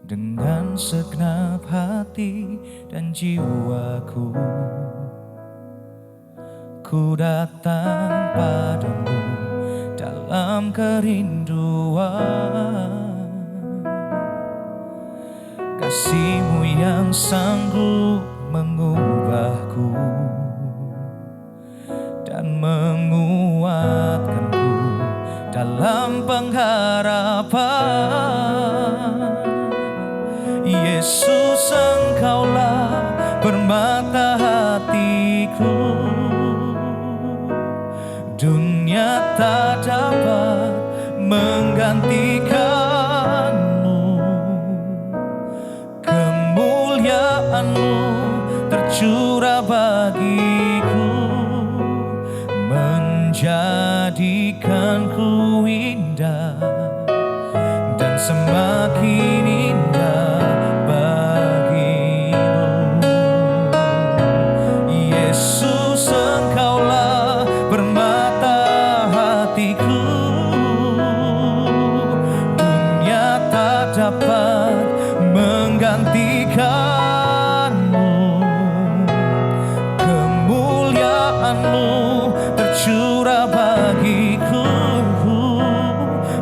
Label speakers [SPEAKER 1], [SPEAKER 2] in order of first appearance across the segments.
[SPEAKER 1] dengan segenap hati dan jiwaku. Ku datang padamu dalam kerinduan, kasih-Mu yang sanggup mengubahku dan menguatkanku dalam pengharapan. Yesus, Engkaulah permata hatiku, dunia tak dapat menggantikan-Mu. Kemuliaan-Mu tercurah bagiku, menjadikanku indah dan semakin indah bagimu. Yesus, Engkaulah permata hatiku, dunia tak dapat menggantikan-Mu. Kemuliaan-Mu tercurah bagiku,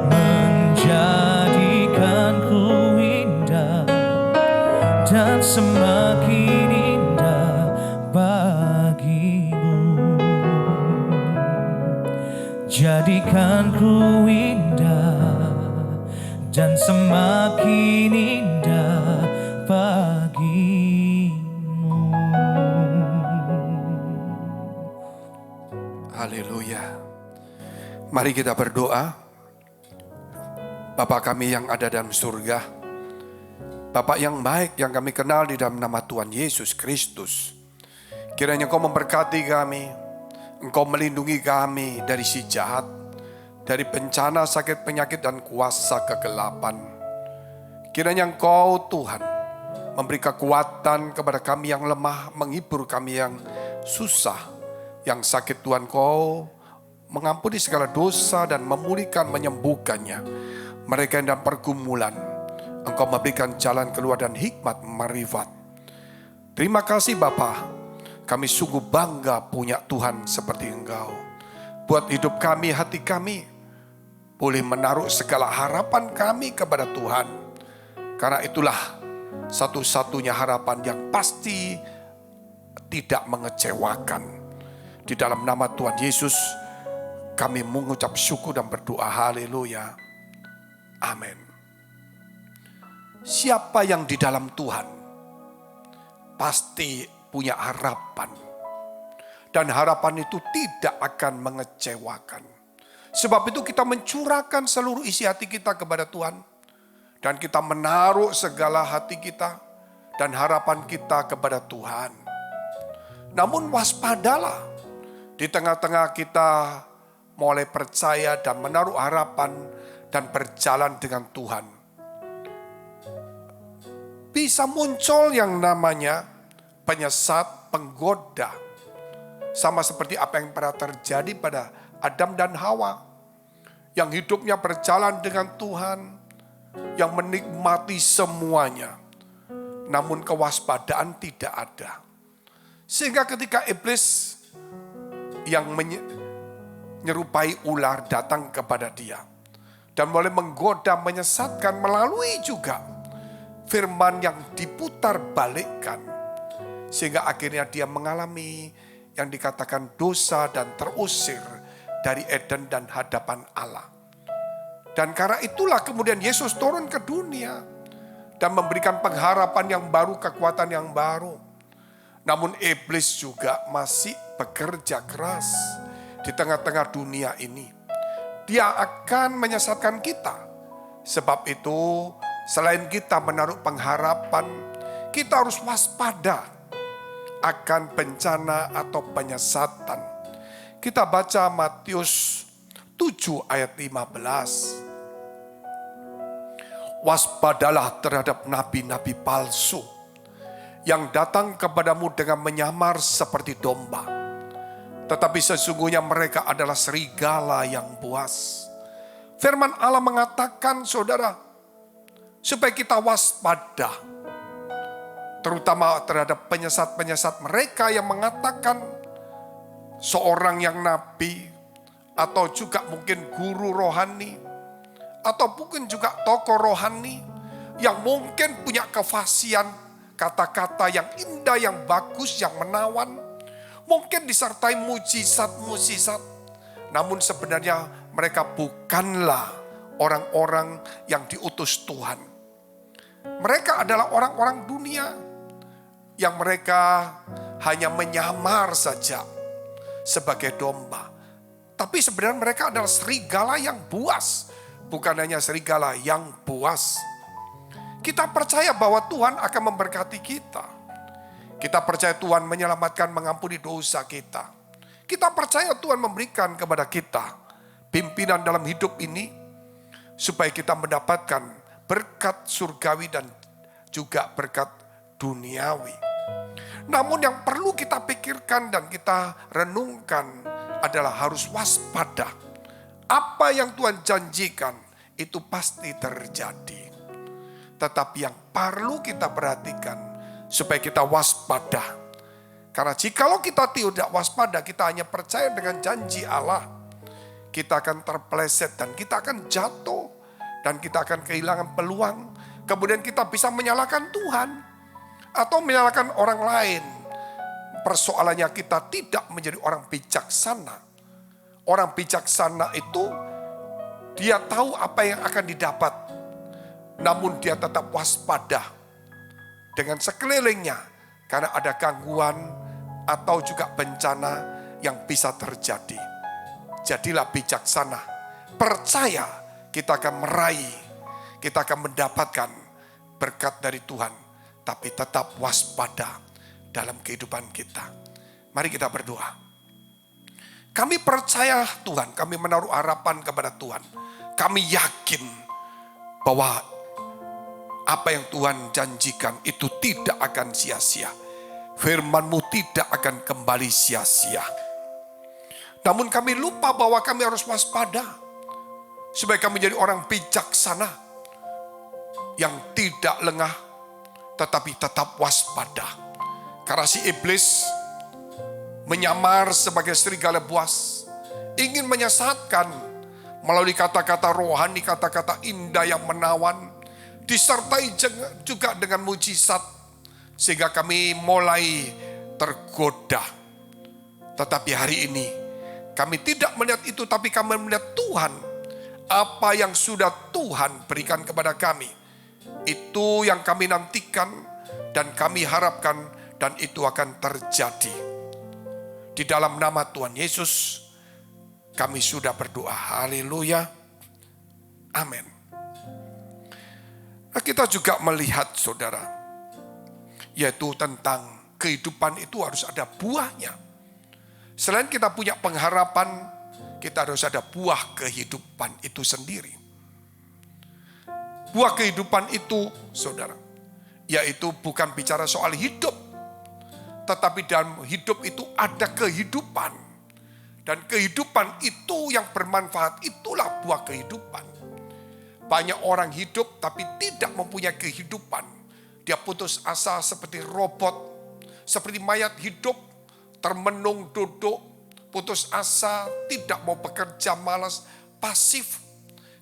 [SPEAKER 1] menjadikanku indah dan semakin indah bagimu. Jadikanku indah dan semakin indah bagimu.
[SPEAKER 2] Haleluya. Mari kita berdoa. Bapa kami yang ada dalam surga, Bapa yang baik yang kami kenal di dalam nama Tuhan Yesus Kristus, kiranya Engkau memberkati kami, Engkau melindungi kami dari si jahat, dari bencana, sakit, penyakit, dan kuasa kegelapan. Kiranya Engkau Tuhan memberi kekuatan kepada kami yang lemah, menghibur kami yang susah, yang sakit. Tuhan Engkau mengampuni segala dosa dan memulihkan, menyembuhkannya. Mereka yang dalam pergumulan, Engkau memberikan jalan keluar dan hikmat marifat. Terima kasih Bapa, kami sungguh bangga punya Tuhan seperti Engkau. Buat hidup kami, hati kami boleh menaruh segala harapan kami kepada Tuhan. Karena itulah satu-satunya harapan yang pasti tidak mengecewakan. Di dalam nama Tuhan Yesus kami mengucap syukur dan berdoa. Haleluya. Amin. Siapa yang di dalam Tuhan pasti punya harapan. Dan harapan itu tidak akan mengecewakan. Sebab itu kita mencurahkan seluruh isi hati kita kepada Tuhan. Dan kita menaruh segala hati kita dan harapan kita kepada Tuhan. Namun waspadalah, di tengah-tengah kita mulai percaya dan menaruh harapan dan berjalan dengan Tuhan, bisa muncul yang namanya penyesat, penggoda. Sama seperti apa yang pernah terjadi pada Adam dan Hawa. Yang hidupnya berjalan dengan Tuhan, yang menikmati semuanya. Namun kewaspadaan tidak ada. Sehingga ketika iblis yang menyerupai ular datang kepada dia dan mulai menggoda, menyesatkan melalui juga firman yang diputar balikkan. Sehingga akhirnya dia mengalami yang dikatakan dosa dan terusir dari Eden dan hadapan Allah. Dan karena itulah kemudian Yesus turun ke dunia dan memberikan pengharapan yang baru, kekuatan yang baru. Namun iblis juga masih bekerja keras di tengah-tengah dunia ini. Dia akan menyesatkan kita. Sebab itu selain kita menaruh pengharapan, kita harus waspada akan bencana atau penyesatan. Kita baca Matius 7 ayat 15. Waspadalah terhadap nabi-nabi palsu yang datang kepadamu dengan menyamar seperti domba. Tetapi sesungguhnya mereka adalah serigala yang buas. Firman Allah mengatakan, saudara, supaya kita waspada, terutama terhadap penyesat-penyesat mereka yang mengatakan seorang yang nabi, atau juga mungkin guru rohani, atau mungkin juga tokoh rohani yang mungkin punya kefasihan kata-kata yang indah, yang bagus, yang menawan, mungkin disertai mujizat-mujizat, namun sebenarnya mereka bukanlah orang-orang yang diutus Tuhan. Mereka adalah orang-orang dunia yang mereka hanya menyamar saja sebagai domba. Tapi sebenarnya mereka adalah serigala yang buas, bukan hanya serigala yang buas. Kita percaya bahwa Tuhan akan memberkati kita. Kita percaya Tuhan menyelamatkan, mengampuni dosa kita. Kita percaya Tuhan memberikan kepada kita pimpinan dalam hidup ini, supaya kita mendapatkan berkat surgawi dan juga berkat duniawi. Namun yang perlu kita pikirkan dan kita renungkan adalah harus waspada. Apa yang Tuhan janjikan itu pasti terjadi. Tetapi yang perlu kita perhatikan supaya kita waspada. Karena jikalau kita tidak waspada, kita hanya percaya dengan janji Allah, kita akan terpeleset dan kita akan jatuh. Dan kita akan kehilangan peluang. Kemudian kita bisa menyalahkan Tuhan atau menyalahkan orang lain. Persoalannya kita tidak menjadi orang bijaksana. Orang bijaksana itu dia tahu apa yang akan didapat, namun dia tetap waspada dengan sekelilingnya karena ada gangguan atau juga bencana yang bisa terjadi. Jadilah bijaksana, percaya kita akan meraih, kita akan mendapatkan berkat dari Tuhan, tapi tetap waspada dalam kehidupan kita. Mari kita berdoa. Kami percaya Tuhan, kami menaruh harapan kepada Tuhan. Kami yakin bahwa apa yang Tuhan janjikan itu tidak akan sia-sia. Firman-Mu tidak akan kembali sia-sia. Namun kami lupa bahwa kami harus waspada, supaya kami menjadi orang bijaksana yang tidak lengah, tetapi tetap waspada. Karena si iblis menyamar sebagai serigala buas, ingin menyesatkan melalui kata-kata rohani, kata-kata indah yang menawan, disertai juga dengan mujizat, sehingga kami mulai tergoda. Tetapi hari ini kami tidak melihat itu, tapi kami melihat Tuhan. Apa yang sudah Tuhan berikan kepada kami, itu yang kami nantikan dan kami harapkan, dan itu akan terjadi. Di dalam nama Tuhan Yesus kami sudah berdoa. Haleluya. Amin. Nah, kita juga melihat saudara, yaitu tentang kehidupan itu harus ada buahnya. Selain kita punya pengharapan, kita harus ada buah kehidupan itu sendiri. Buah kehidupan itu, saudara, yaitu bukan bicara soal hidup, tetapi dalam hidup itu ada kehidupan. Dan kehidupan itu yang bermanfaat, itulah buah kehidupan. Banyak orang hidup tapi tidak mempunyai kehidupan. Dia putus asa seperti robot, seperti mayat hidup, termenung duduk, putus asa, tidak mau bekerja, malas, pasif.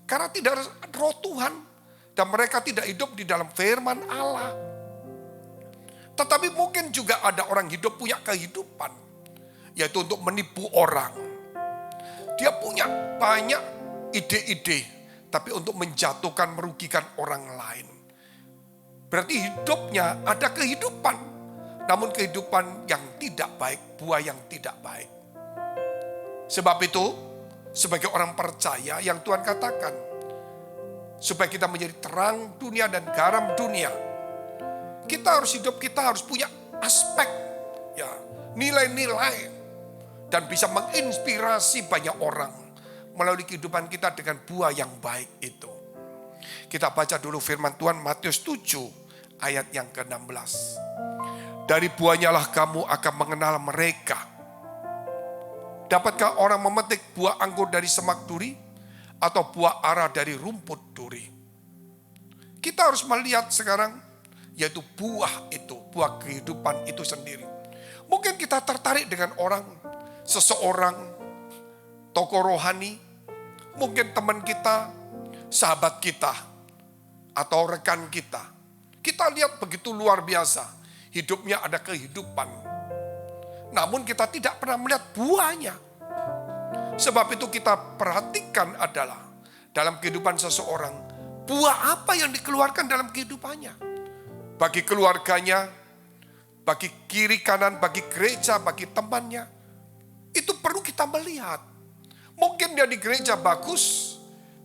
[SPEAKER 2] Karena tidak ada roh Tuhan. Dan mereka tidak hidup di dalam firman Allah. Tetapi mungkin juga ada orang hidup punya kehidupan, yaitu untuk menipu orang. Dia punya banyak ide-ide, tapi untuk menjatuhkan, merugikan orang lain. Berarti hidupnya ada kehidupan, namun kehidupan yang tidak baik, buah yang tidak baik. Sebab itu, sebagai orang percaya yang Tuhan katakan, supaya kita menjadi terang dunia dan garam dunia, kita harus hidup, kita harus punya aspek, ya, nilai-nilai, dan bisa menginspirasi banyak orang melalui kehidupan kita dengan buah yang baik itu. Kita baca dulu firman Tuhan Matius 7 ayat yang ke-16. Dari buahnya lah kamu akan mengenal mereka. Dapatkah orang memetik buah anggur dari semak duri atau buah ara dari rumput duri? Kita harus melihat sekarang, yaitu buah itu, buah kehidupan itu sendiri. Mungkin kita tertarik dengan orang, seseorang, tokoh rohani, mungkin teman kita, sahabat kita, atau rekan kita. Kita lihat begitu luar biasa, hidupnya ada kehidupan. Namun kita tidak pernah melihat buahnya. Sebab itu kita perhatikan adalah dalam kehidupan seseorang, buah apa yang dikeluarkan dalam kehidupannya. Bagi keluarganya, bagi kiri kanan, bagi gereja, bagi temannya. Itu perlu kita melihat. Mungkin dia di gereja bagus,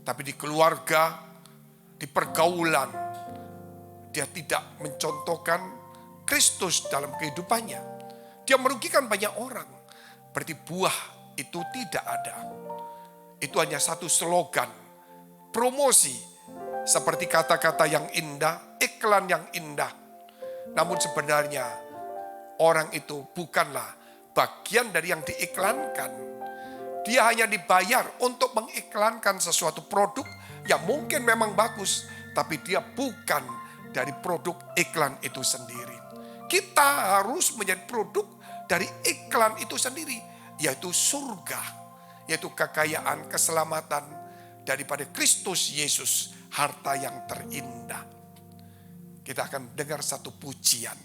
[SPEAKER 2] tapi di keluarga, di pergaulan, dia tidak mencontohkan Kristus dalam kehidupannya. Dia merugikan banyak orang. Berarti buah itu tidak ada. Itu hanya satu slogan, promosi, seperti kata-kata yang indah, iklan yang indah. Namun sebenarnya orang itu bukanlah bagian dari yang diiklankan. Dia hanya dibayar untuk mengiklankan sesuatu produk yang mungkin memang bagus, tapi dia bukan dari produk iklan itu sendiri. Kita harus menjadi produk dari iklan itu sendiri, yaitu surga, yaitu kekayaan, keselamatan daripada Kristus Yesus, harta yang terindah. Kita akan dengar satu pujian.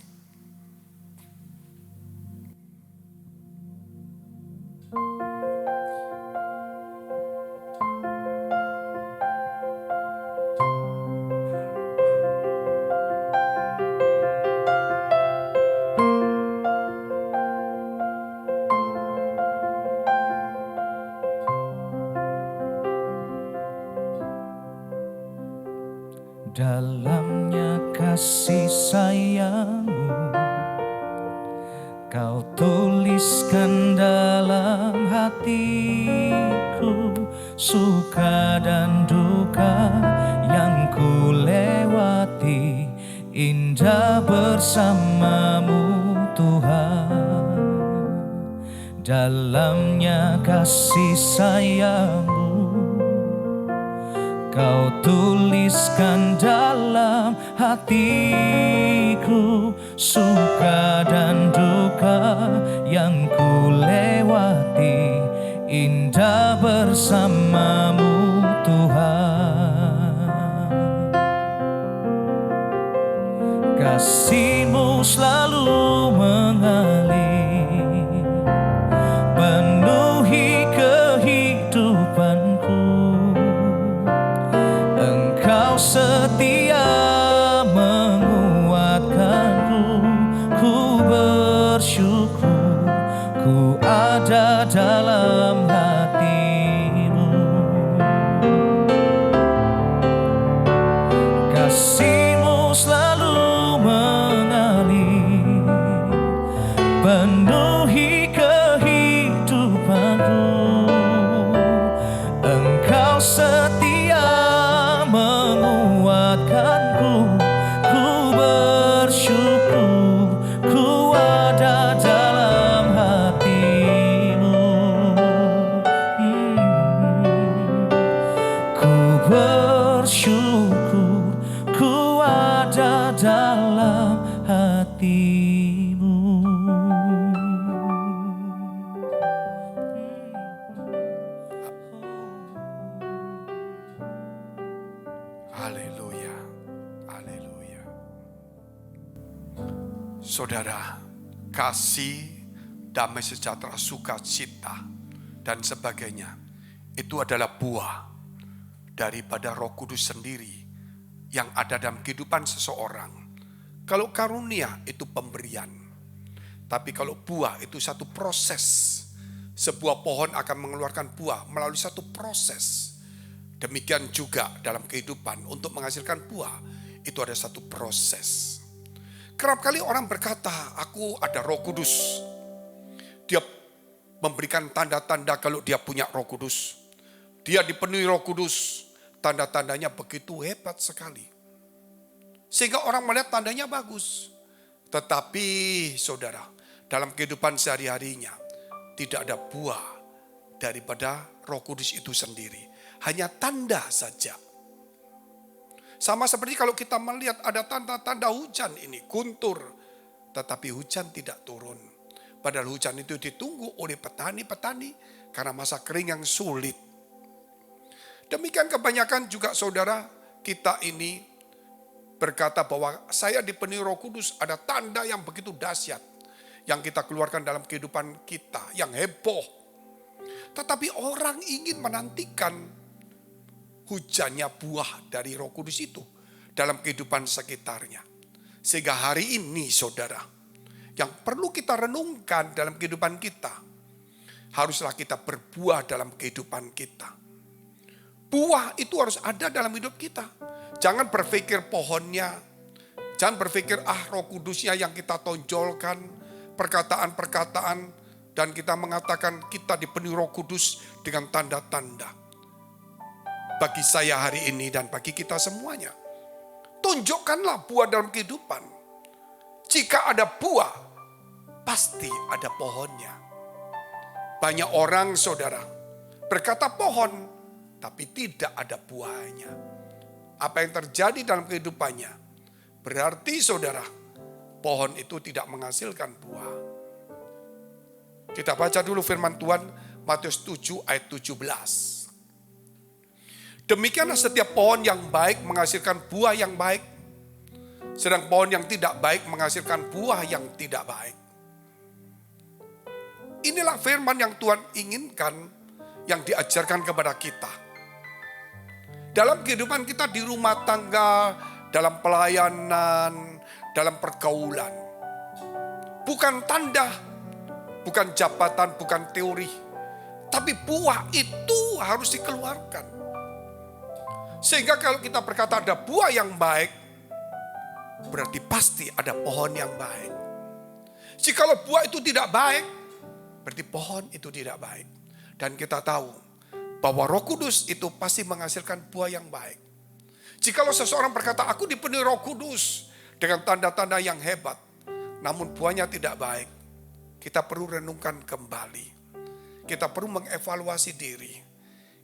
[SPEAKER 1] Dalamnya kasih sayangmu, kau tuliskan dalam hatiku. Suka dan duka yang ku lewati, indah bersamamu Tuhan. Dalamnya kasih sayangmu, kau tuliskan dalam hatiku. Suka dan duka yang ku lewati, indah bersamamu Tuhan. Kasih-Mu selalu mengalir, penuhi kehidupanku. Engkau setia menguatkanku, ku bersyukur, ku ada dalam hati-Mu. Kasih-Mu selalu mengalir, penuhi kehidupanku. Engkau setia menguatkanku, ku bersyukur, ku ada dalam hati-Mu. Ku bersyukur, ku ada dalam hati-Mu.
[SPEAKER 2] Haleluya, haleluya. Saudara, kasih, damai sejahtera, sukacita, dan sebagainya, itu adalah buah daripada Roh Kudus sendiri yang ada dalam kehidupan seseorang. Kalau karunia itu pemberian, tapi kalau buah itu satu proses. Sebuah pohon akan mengeluarkan buah melalui satu proses. Demikian juga dalam kehidupan, untuk menghasilkan buah itu ada satu proses. Kerap kali orang berkata, aku ada Roh Kudus. Dia memberikan tanda-tanda kalau dia punya Roh Kudus. Dia dipenuhi Roh Kudus. Tanda-tandanya begitu hebat sekali. Sehingga orang melihat tandanya bagus. Tetapi saudara, dalam kehidupan sehari-harinya tidak ada buah daripada Roh Kudus itu sendiri. Hanya tanda saja. Sama seperti kalau kita melihat ada tanda-tanda hujan ini, guntur. Tetapi hujan tidak turun. Padahal hujan itu ditunggu oleh petani-petani karena masa kering yang sulit. Demikian kebanyakan juga saudara kita ini berkata bahwa saya dipenuhi Roh Kudus, ada tanda yang begitu dahsyat yang kita keluarkan dalam kehidupan kita, yang heboh. Tetapi orang ingin menantikan hujannya buah dari Roh Kudus itu dalam kehidupan sekitarnya. Sehingga hari ini saudara, yang perlu kita renungkan dalam kehidupan kita, haruslah kita berbuah dalam kehidupan kita. Buah itu harus ada dalam hidup kita. Jangan berpikir pohonnya, jangan berpikir Roh Kudusnya yang kita tonjolkan, perkataan-perkataan, dan kita mengatakan kita dipenuhi Roh Kudus dengan tanda-tanda. Bagi saya hari ini dan bagi kita semuanya, tunjukkanlah buah dalam kehidupan. Jika ada buah, pasti ada pohonnya. Banyak orang saudara berkata pohon, tapi tidak ada buahnya. Apa yang terjadi dalam kehidupannya? Berarti saudara, pohon itu tidak menghasilkan buah. Kita baca dulu firman Tuhan, Matius 7 ayat 17. Demikianlah setiap pohon yang baik menghasilkan buah yang baik, sedang pohon yang tidak baik menghasilkan buah yang tidak baik. Inilah firman yang Tuhan inginkan, yang diajarkan kepada kita. Dalam kehidupan kita di rumah tangga, dalam pelayanan, dalam pergaulan. Bukan tanda, bukan jabatan, bukan teori. Tapi buah itu harus dikeluarkan. Sehingga kalau kita berkata ada buah yang baik, berarti pasti ada pohon yang baik. Jikalau buah itu tidak baik, berarti pohon itu tidak baik. Dan kita tahu bahwa Roh Kudus itu pasti menghasilkan buah yang baik. Jikalau seseorang berkata, aku dipenuhi Roh Kudus dengan tanda-tanda yang hebat, namun buahnya tidak baik, kita perlu renungkan kembali. Kita perlu mengevaluasi diri.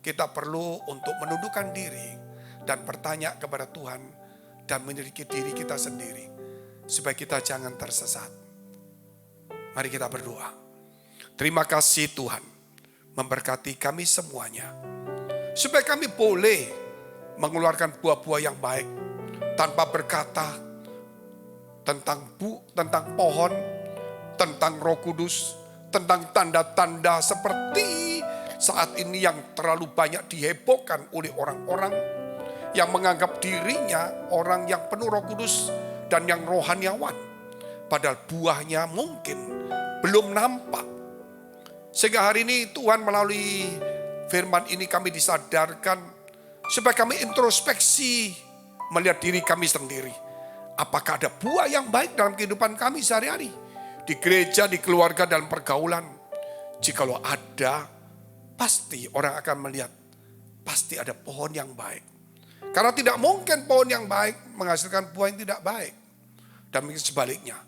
[SPEAKER 2] Kita perlu untuk menundukkan diri dan bertanya kepada Tuhan dan menyelidiki diri kita sendiri supaya kita jangan tersesat. Mari kita berdoa. Terima kasih Tuhan memberkati kami semuanya supaya kami boleh mengeluarkan buah-buah yang baik tanpa berkata tentang pohon, tentang Roh Kudus, tentang tanda-tanda seperti saat ini yang terlalu banyak dihebohkan oleh orang-orang yang menganggap dirinya orang yang penuh Roh Kudus dan yang rohaniawan. Padahal buahnya mungkin belum nampak. Sehingga hari ini Tuhan melalui firman ini kami disadarkan supaya kami introspeksi melihat diri kami sendiri. Apakah ada buah yang baik dalam kehidupan kami sehari-hari? Di gereja, di keluarga, dalam pergaulan. Jikalau ada, pasti orang akan melihat, pasti ada pohon yang baik. Karena tidak mungkin pohon yang baik menghasilkan buah yang tidak baik. Dan mungkin sebaliknya,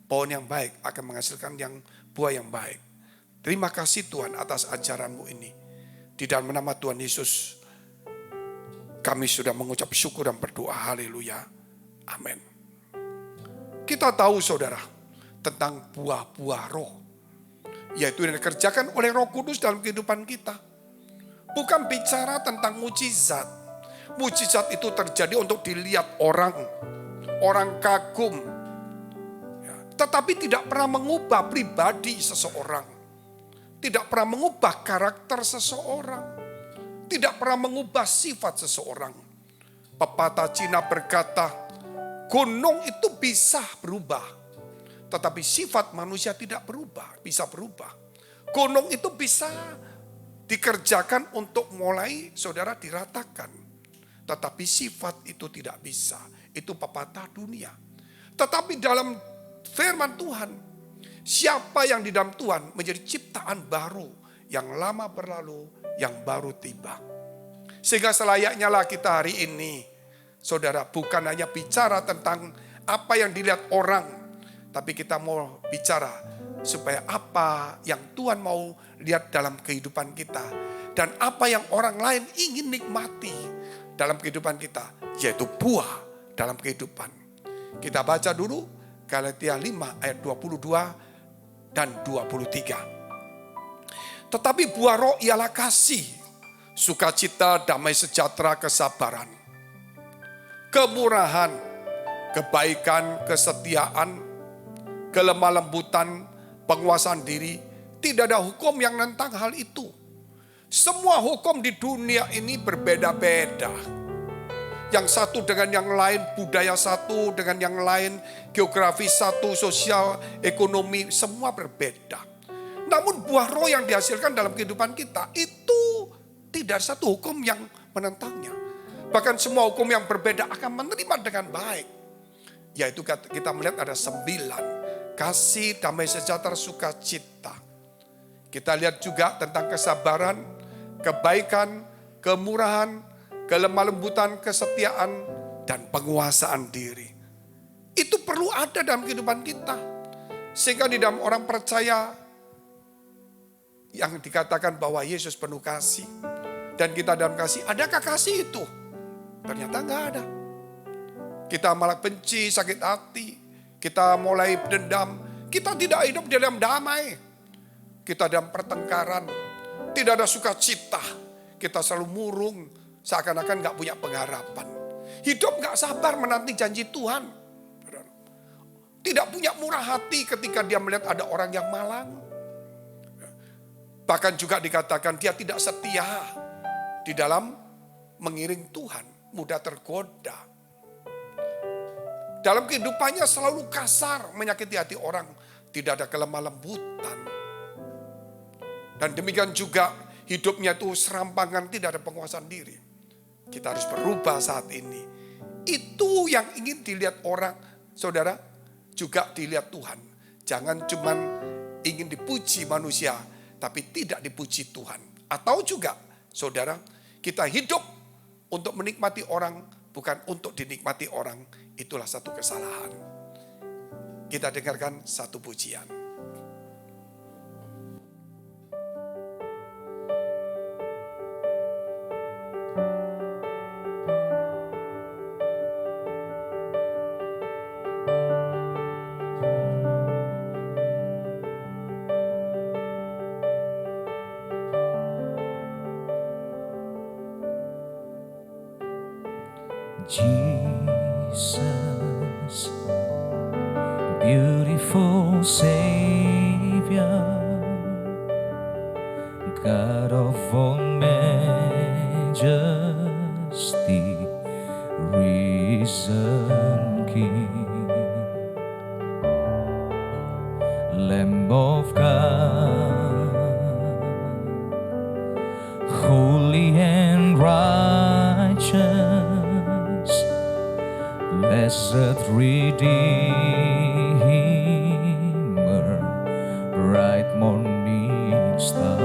[SPEAKER 2] pohon yang baik akan menghasilkan buah yang baik. Terima kasih Tuhan atas ajaran-Mu ini. Di dalam nama Tuhan Yesus, kami sudah mengucap syukur dan berdoa. Haleluya. Amin. Kita tahu saudara, tentang buah-buah roh. Yaitu yang dikerjakan oleh Roh Kudus dalam kehidupan kita. Bukan bicara tentang mujizat. Mujizat itu terjadi untuk dilihat orang kagum. Tetapi tidak pernah mengubah pribadi seseorang. Tidak pernah mengubah karakter seseorang. Tidak pernah mengubah sifat seseorang. Pepatah Cina berkata, gunung itu bisa berubah. Tetapi sifat manusia tidak berubah, bisa berubah. Gunung itu bisa dikerjakan untuk mulai saudara diratakan. Tetapi sifat itu tidak bisa. Itu pepatah dunia. Tetapi dalam firman Tuhan, siapa yang di dalam Tuhan menjadi ciptaan baru. Yang lama berlalu, yang baru tiba. Sehingga selayaknya lah kita hari ini, saudara, bukan hanya bicara tentang apa yang dilihat orang. Tapi kita mau bicara supaya apa yang Tuhan mau lihat dalam kehidupan kita. Dan apa yang orang lain ingin nikmati dalam kehidupan kita, yaitu buah dalam kehidupan. Kita baca dulu Galatia 5 ayat 22 dan 23. Tetapi buah roh ialah kasih, sukacita, damai sejahtera, kesabaran, kemurahan, kebaikan, kesetiaan, kelemah lembutan, penguasaan diri. Tidak ada hukum yang menentang hal itu. Semua hukum di dunia ini berbeda-beda. Yang satu dengan yang lain, budaya satu dengan yang lain, geografi satu, sosial, ekonomi, semua berbeda. Namun buah roh yang dihasilkan dalam kehidupan kita itu tidak ada satu hukum yang menentangnya. Bahkan semua hukum yang berbeda akan menerima dengan baik. Yaitu kita melihat ada 9. Kasih, damai sejahtera, sukacita. Kita lihat juga tentang kesabaran, kebaikan, kemurahan, kelemah lembutan, kesetiaan, dan penguasaan diri. Itu perlu ada dalam kehidupan kita. Sehingga di dalam orang percaya yang dikatakan bahwa Yesus penuh kasih dan kita dalam kasih, adakah kasih itu? Ternyata enggak ada. Kita malah benci, sakit hati, kita mulai dendam, kita tidak hidup dalam damai. Kita dalam pertengkaran, tidak ada sukacita, kita selalu murung, seakan-akan enggak punya pengharapan. Hidup enggak sabar menanti janji Tuhan. Tidak punya murah hati ketika dia melihat ada orang yang malang. Bahkan juga dikatakan dia tidak setia di dalam mengiring Tuhan, mudah tergoda. Dalam kehidupannya selalu kasar, menyakiti hati orang, tidak ada kelemah lembutan. Dan demikian juga hidupnya itu serampangan, tidak ada penguasaan diri. Kita harus berubah saat ini. Itu yang ingin dilihat orang, saudara, juga dilihat Tuhan. Jangan cuman ingin dipuji manusia, tapi tidak dipuji Tuhan. Atau juga, saudara, kita hidup untuk menikmati orang, bukan untuk dinikmati orang. Itulah satu kesalahan. Kita dengarkan satu pujian.
[SPEAKER 1] Jesus, beautiful Savior, God of all majesty, risen King, Lamb of God, holy and righteous, blessed Redeemer, bright morning star.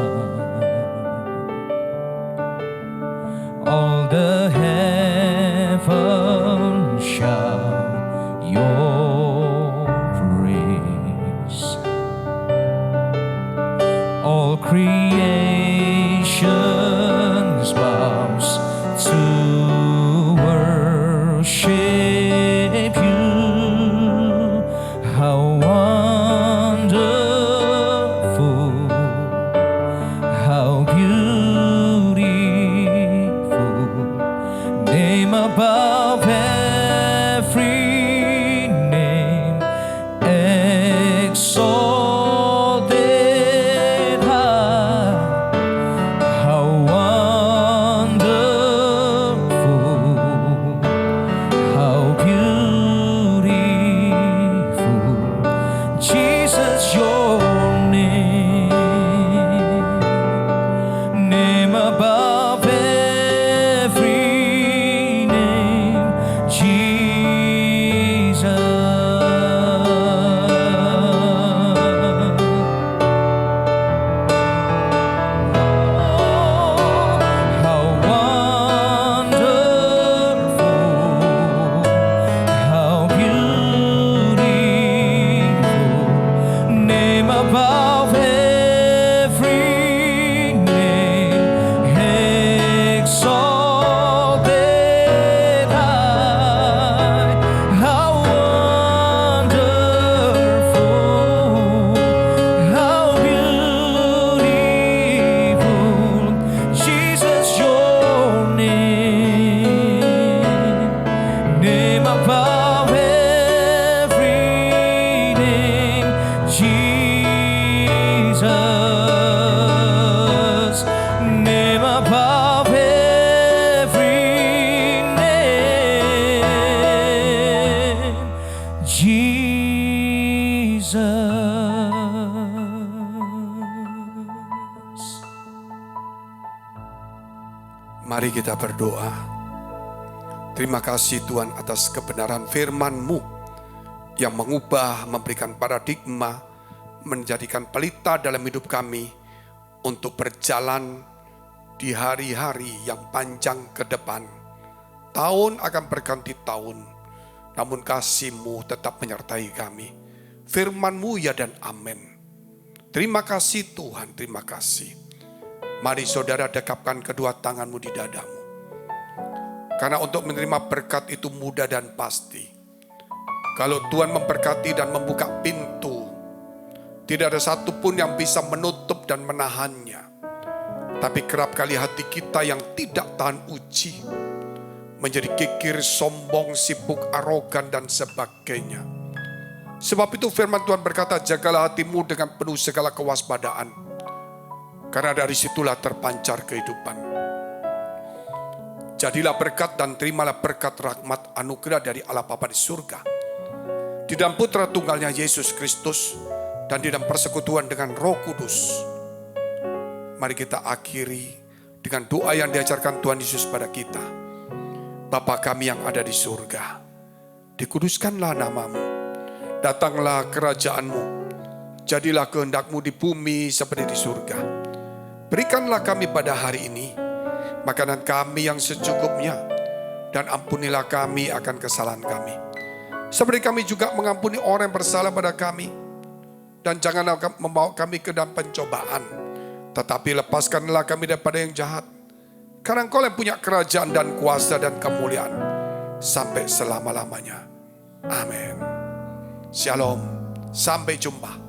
[SPEAKER 1] All the heavens shout your praise. All creation bows to worship you. How wonderful, how beautiful, name above every name, exalted high. How wonderful, how beautiful, Jesus, your name above every name, above every name, Jesus. Name above every name, Jesus.
[SPEAKER 2] Mari kita berdoa. Terima kasih Tuhan atas kebenaran firman-Mu yang mengubah, memberikan paradigma, menjadikan pelita dalam hidup kami untuk berjalan di hari-hari yang panjang ke depan. Tahun akan berganti tahun, namun kasih-Mu tetap menyertai kami. Firman-Mu ya dan amin. Terima kasih Tuhan, terima kasih. Mari saudara dekapkan kedua tanganmu di dadamu. Karena untuk menerima berkat itu mudah dan pasti. Kalau Tuhan memberkati dan membuka pintu, tidak ada satupun yang bisa menutup dan menahannya. Tapi kerap kali hati kita yang tidak tahan uji, menjadi kikir, sombong, sibuk, arogan dan sebagainya. Sebab itu firman Tuhan berkata, jagalah hatimu dengan penuh segala kewaspadaan. Karena dari situlah terpancar kehidupan. Jadilah berkat dan terimalah berkat rahmat anugerah dari Allah Bapa di surga. Di dalam putra tunggalnya Yesus Kristus dan di dalam persekutuan dengan Roh Kudus. Mari kita akhiri dengan doa yang diajarkan Tuhan Yesus pada kita. Bapa kami yang ada di surga, dikuduskanlah namamu, datanglah kerajaan-Mu, jadilah kehendak-Mu di bumi seperti di surga. Berikanlah kami pada hari ini makanan kami yang secukupnya, dan ampunilah kami akan kesalahan kami, seperti kami juga mengampuni orang yang bersalah pada kami. Dan janganlah membawa kami ke dalam pencobaan, tetapi lepaskanlah kami daripada yang jahat. Karena Engkau yang punya kerajaan dan kuasa dan kemuliaan sampai selama-lamanya. Amin. Shalom. Sampai jumpa.